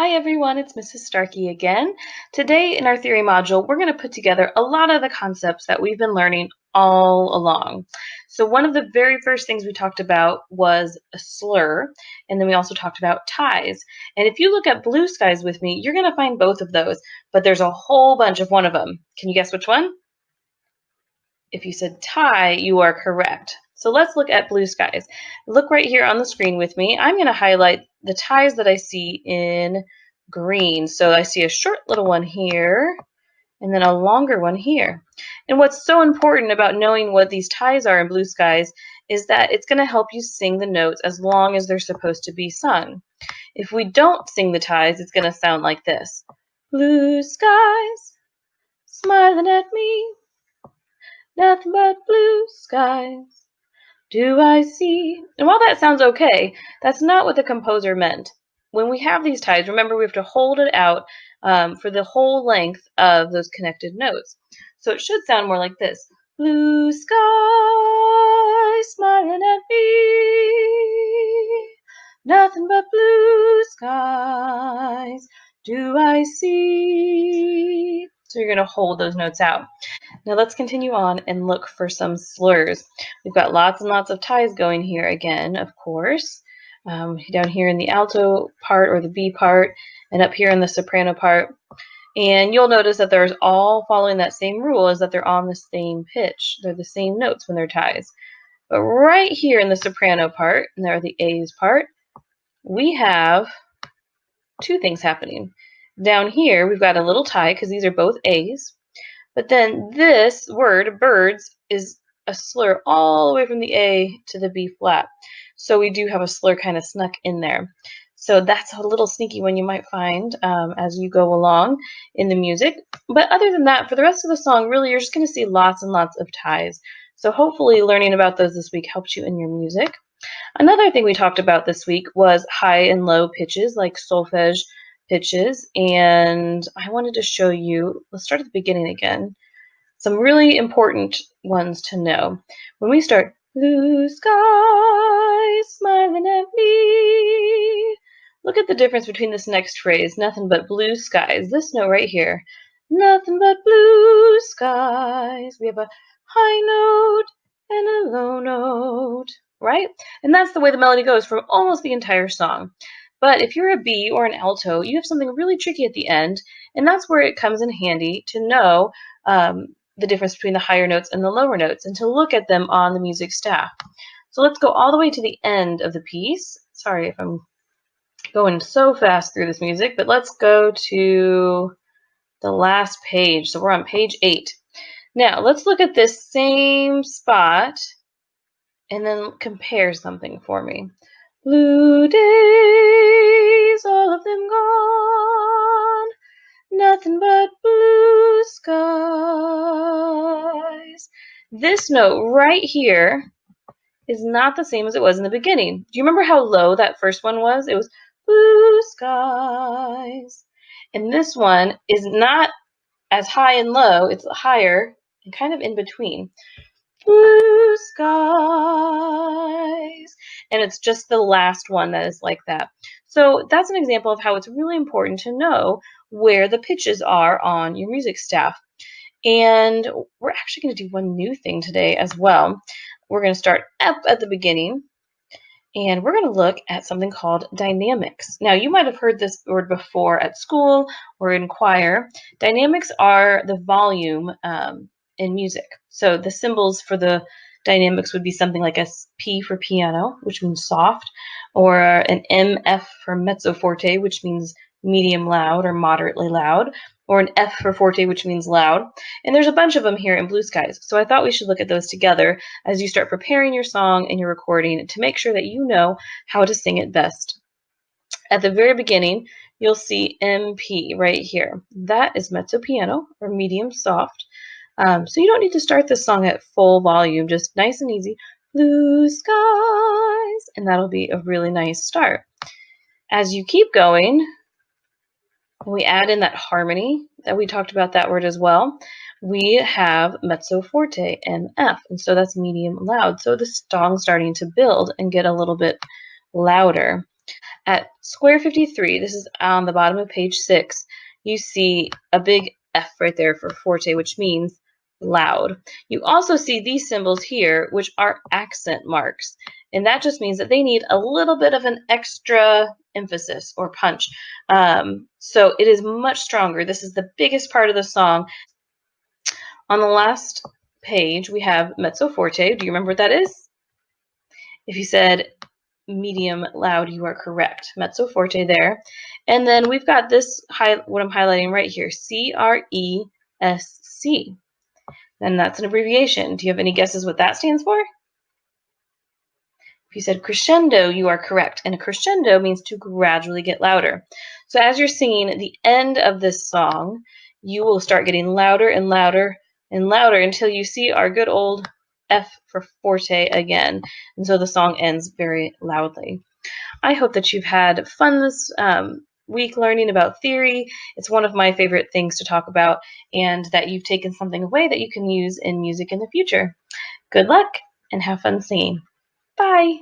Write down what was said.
Hi everyone, it's Mrs. Starkey again. Today in our theory module, we're going to put together a lot of the concepts that we've been learning all along. So one of the very first things we talked about was a slur, and then we also talked about ties. And if you look at blue skies with me, you're going to find both of those, but there's a whole bunch of one of them. Can you guess which one? If you said tie, you are correct. So let's look at blue skies. Look right here on the screen with me. I'm going to highlight the ties that I see in green. So I see a short little one here and then a longer one here. And what's so important about knowing what these ties are in blue skies is that it's going to help you sing the notes as long as they're supposed to be sung. If we don't sing the ties, it's going to sound like this. Blue skies smiling at me. Nothing but blue skies do I see. And while that sounds okay, that's not what the composer meant. When we have these ties, remember we have to hold it out for the whole length of those connected notes. So it should sound more like this. Blue skies smiling at me. Nothing but blue skies do I see. So you're going to hold those notes out. Now let's continue on and look for some slurs. We've got lots and lots of ties going here again, of course. Down here in the alto part or the B part, and up here in the soprano part. And you'll notice that they're all following that same rule, is that they're on the same pitch. They're the same notes when they're ties. But right here in the soprano part, and there are the A's part, we have two things happening. Down here, we've got a little tie because these are both A's. But then this word, birds, is a slur all the way from the A to the B flat. So we do have a slur kind of snuck in there. So that's a little sneaky one you might find as you go along in the music. But other than that, for the rest of the song, really, you're just going to see lots and lots of ties. So hopefully learning about those this week helps you in your music. Another thing we talked about this week was high and low pitches, like solfege pitches, and I wanted to show you, let's start at the beginning again, some really important ones to know. When we start, blue skies smiling at me, look at the difference between this next phrase, nothing but blue skies, this note right here, nothing but blue skies. We have a high note and a low note, right? And that's the way the melody goes for almost the entire song. But if you're a B or an alto, you have something really tricky at the end, and that's where it comes in handy to know the difference between the higher notes and the lower notes, and to look at them on the music staff. So let's go all the way to the end of the piece. Sorry if I'm going so fast through this music, but let's go to the last page. So we're on page 8. Now let's look at this same spot and then compare something for me. Blue days, all of them gone, nothing but blue skies. This note right here is not the same as it was in the beginning. Do you remember how low that first one was? It was blue skies. And this one is not as high and low, it's higher and kind of in between. Blue skies. And it's just the last one that is like that. So that's an example of how it's really important to know where the pitches are on your music staff. And we're actually going to do one new thing today as well. We're going to start up at the beginning, and we're going to look at something called dynamics. Now, you might have heard this word before at school or in choir. Dynamics are the volume in music. So the symbols for the dynamics would be something like a P for piano, which means soft, or an MF for Mezzo Forte, which means medium loud or moderately loud, or an F for forte, which means loud. And there's a bunch of them here in Blue Skies. So I thought we should look at those together as you start preparing your song and your recording to make sure that you know how to sing it best. At the very beginning, you'll see MP right here. That is mezzo piano or medium soft. So you don't need to start this song at full volume, just nice and easy. Blue skies, and that'll be a really nice start. As you keep going, we add in that harmony that we talked about that word as well. We have mezzo forte, MF, and so that's medium loud. So the song's starting to build and get a little bit louder. At square 53, this is on the bottom of page 6, you see a big F right there for forte, which means loud. You also see these symbols here, which are accent marks, and that just means that they need a little bit of an extra emphasis or punch. So it is much stronger. This is the biggest part of the song. On the last page, we have Mezzo Forte. Do you remember what that is? If you said medium loud, you are correct. Mezzo Forte there. And then we've got this, what I'm highlighting right here, C-R-E-S-C. And that's an abbreviation. Do you have any guesses what that stands for? If you said crescendo, you are correct. And a crescendo means to gradually get louder. So as you're singing the end of this song, you will start getting louder and louder and louder until you see our good old F for forte again. And so the song ends very loudly. I hope that you've had fun this week learning about theory. It's one of my favorite things to talk about, and that you've taken something away that you can use in music in the future. Good luck and have fun singing. Bye.